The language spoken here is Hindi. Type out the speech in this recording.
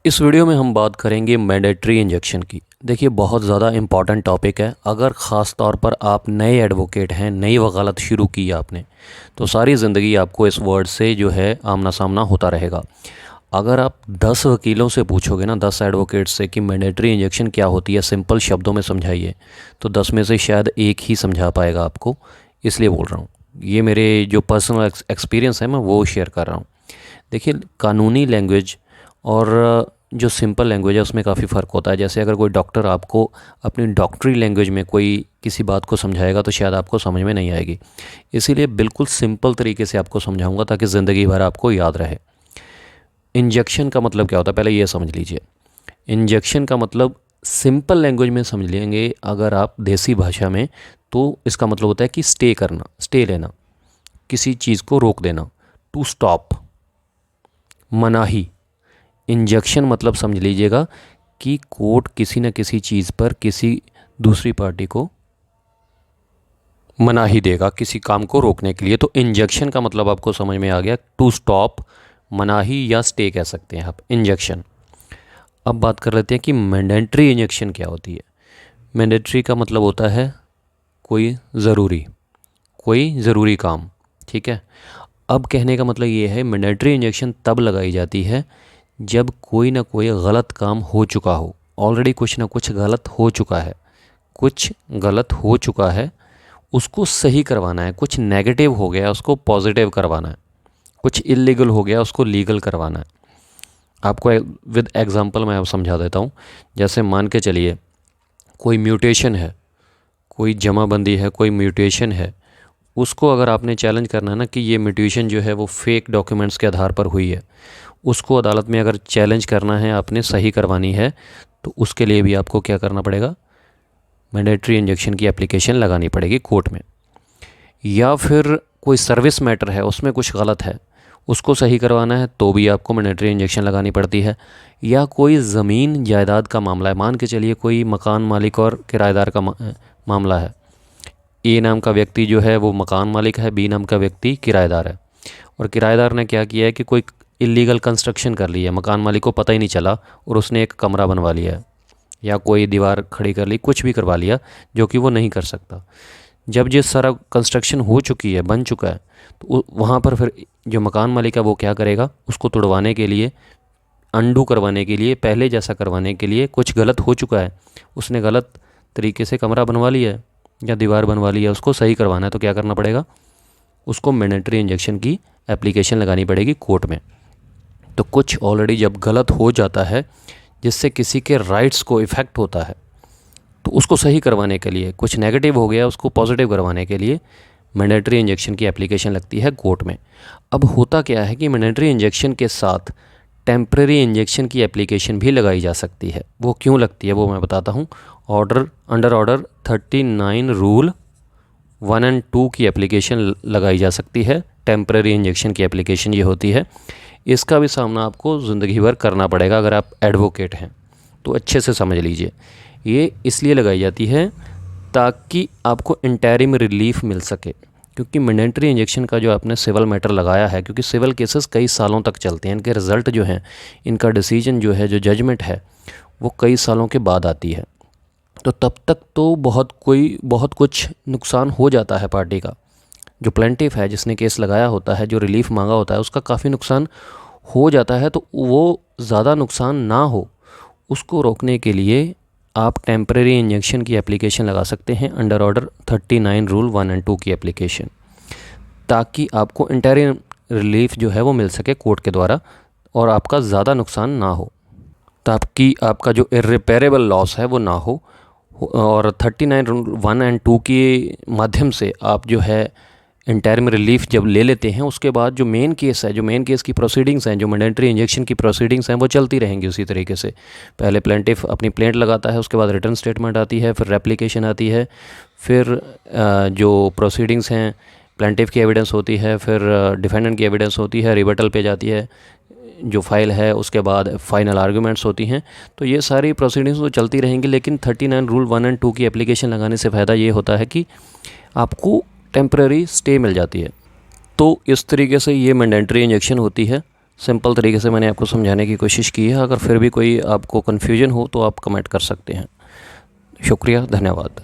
इस वीडियो में हम बात करेंगे मैंडेटरी इंजेक्शन की। देखिए, बहुत ज़्यादा इम्पॉर्टेंट टॉपिक है। अगर ख़ास तौर पर आप नए एडवोकेट हैं, नई वकालत शुरू की आपने, तो सारी ज़िंदगी आपको इस वर्ड से जो है आमना सामना होता रहेगा। अगर आप 10 वकीलों से पूछोगे ना, 10 एडवोकेट से कि मैंडेटरी इंजेक्शन क्या होती है, सिंपल शब्दों में समझाइए, तो 10 में से शायद एक ही समझा पाएगा आपको। इसलिए बोल रहा हूँ, ये मेरे जो पर्सनल एक्सपीरियंस है मैं वो शेयर कर रहा हूँ। देखिए, कानूनी लैंग्वेज और जो सिंपल लैंग्वेज है उसमें काफ़ी फ़र्क होता है। जैसे अगर कोई डॉक्टर आपको अपनी डॉक्टरी लैंग्वेज में कोई किसी बात को समझाएगा तो शायद आपको समझ में नहीं आएगी। इसीलिए बिल्कुल सिंपल तरीके से आपको समझाऊंगा ताकि ज़िंदगी भर आपको याद रहे। इंजेक्शन का मतलब क्या होता है, पहले ये समझ लीजिए। इंजेक्शन का मतलब सिंपल लैंग्वेज में समझ लेंगे अगर आप देसी भाषा में, तो इसका मतलब होता है कि स्टे करना, स्टे लेना, किसी चीज़ को रोक देना, टू स्टॉप, मनाही। इंजेक्शन मतलब समझ लीजिएगा कि कोर्ट किसी न किसी चीज़ पर किसी दूसरी पार्टी को मनाही देगा किसी काम को रोकने के लिए। तो इंजेक्शन का मतलब आपको समझ में आ गया, टू स्टॉप, मनाही या स्टे कह सकते हैं आप, इंजेक्शन। अब बात कर लेते हैं कि मैंडेटरी इंजेक्शन क्या होती है। मैंडेटरी का मतलब होता है कोई ज़रूरी काम, ठीक है। अब कहने का मतलब ये है, मैंडेटरी इंजेक्शन तब लगाई जाती है जब कोई ना कोई गलत काम हो चुका हो। ऑलरेडी कुछ ना कुछ गलत हो चुका है, कुछ गलत हो चुका है, उसको सही करवाना है। कुछ नेगेटिव हो गया, उसको पॉजिटिव करवाना है। कुछ इलीगल हो गया, उसको लीगल करवाना है। आपको विद एग्जांपल मैं अब समझा देता हूँ। जैसे मान के चलिए कोई म्यूटेशन है, कोई जमाबंदी है, कोई म्यूटेशन है, उसको अगर आपने चैलेंज करना है ना कि ये म्यूटेशन जो है वो फेक डॉक्यूमेंट्स के आधार पर हुई है, उसको अदालत में अगर चैलेंज करना है, आपने सही करवानी है, तो उसके लिए भी आपको क्या करना पड़ेगा, मैंडेटरी इंजेक्शन की एप्लीकेशन लगानी पड़ेगी कोर्ट में। या फिर कोई सर्विस मैटर है, उसमें कुछ गलत है, उसको सही करवाना है तो भी आपको मैंडेटरी इंजेक्शन लगानी पड़ती है। या कोई ज़मीन जायदाद का मामला है, मान के चलिए कोई मकान मालिक और किराएदार का मामला है। ए नाम का व्यक्ति जो है वो मकान मालिक है, बी नाम का व्यक्ति किराएदार है। और किराएदार ने क्या किया है कि कोई इलीगल कंस्ट्रक्शन कर ली है, मकान मालिक को पता ही नहीं चला और उसने एक कमरा बनवा लिया है, या कोई दीवार खड़ी कर ली, कुछ भी करवा लिया जो कि वो नहीं कर सकता। जब ये सारा कंस्ट्रक्शन हो चुकी है, बन चुका है, तो वहाँ पर फिर जो मकान मालिक है वो क्या करेगा, उसको तुड़वाने के लिए, अंडू करवाने के लिए, पहले जैसा करवाने के लिए, कुछ गलत हो चुका है, उसने गलत तरीके से कमरा बनवा लिया है या दीवार बनवा ली है, उसको सही करवाना है तो क्या करना पड़ेगा, उसको मैंडेटरी इंजेक्शन की एप्लीकेशन लगानी पड़ेगी कोर्ट में। तो कुछ ऑलरेडी जब गलत हो जाता है जिससे किसी के राइट्स को इफ़ेक्ट होता है, तो उसको सही करवाने के लिए, कुछ नेगेटिव हो गया उसको पॉजिटिव करवाने के लिए मैंडेटरी इंजेक्शन की एप्लीकेशन लगती है कोर्ट में। अब होता क्या है कि मैंडेटरी इंजेक्शन के साथ टेम्परेरी इंजेक्शन की एप्लीकेशन भी लगाई जा सकती है। वो क्यों लगती है वो मैं बताता हूँ। अंडर ऑर्डर 39 रूल 1 एंड 2 की एप्लीकेशन लगाई जा सकती है। टेम्परेरी इंजेक्शन की एप्लीकेशन ये होती है। इसका भी सामना आपको ज़िंदगी भर करना पड़ेगा अगर आप एडवोकेट हैं, तो अच्छे से समझ लीजिए। ये इसलिए लगाई जाती है ताकि आपको इंटरिम रिलीफ मिल सके, क्योंकि मैंडेटरी इंजेक्शन का जो आपने सिविल मैटर लगाया है, क्योंकि सिविल केसेस कई सालों तक चलते हैं, इनके रिज़ल्ट जो हैं, इनका डिसीजन जो है, जो जजमेंट है, वो कई सालों के बाद आती है। तो तब तक तो बहुत कुछ नुकसान हो जाता है पार्टी का। जो प्लेंटिफ है, जिसने केस लगाया होता है, जो रिलीफ मांगा होता है, उसका काफ़ी नुकसान हो जाता है। तो वो ज़्यादा नुकसान ना हो, उसको रोकने के लिए आप टेम्परेरी इंजेक्शन की एप्लीकेशन लगा सकते हैं, अंडर ऑर्डर 39 रूल 1 एंड 2 की एप्लीकेशन, ताकि आपको इंटरिम रिलीफ जो है वो मिल सके कोर्ट के द्वारा और आपका ज़्यादा नुकसान ना हो, ताकि आपका जो इर्रिपेरेबल लॉस है वो ना हो। और 39 रूल 1 एंड 2 के माध्यम से आप जो है इंटरिम रिलीफ जब ले लेते हैं, उसके बाद जो मेन केस है, जो मेन केस की प्रोसीडिंग्स हैं, जो मैंडेटरी इंजेक्शन की प्रोसीडिंग्स हैं, वो चलती रहेंगी उसी तरीके से। पहले प्लेंटिफ अपनी प्लेंट लगाता है, उसके बाद रिटर्न स्टेटमेंट आती है, फिर रेप्लिकेशन आती है, फिर जो प्रोसीडिंग्स हैं, प्लेंटिफ की एविडेंस होती है, फिर डिफेंडेंट की एविडेंस होती है, रिबटल पे जाती है जो फाइल है, उसके बाद फाइनल आर्गूमेंट्स होती हैं। तो ये सारी प्रोसीडिंग्स तो चलती रहेंगी, लेकिन 39 रूल 1 एंड 2 की एप्लीकेशन लगाने से फ़ायदा ये होता है कि आपको टेम्परेरी स्टे मिल जाती है। तो इस तरीके से ये मैंडेटरी इंजेक्शन होती है। सिंपल तरीके से मैंने आपको समझाने की कोशिश की है। अगर फिर भी कोई आपको कन्फ्यूजन हो तो आप कमेंट कर सकते हैं। शुक्रिया, धन्यवाद।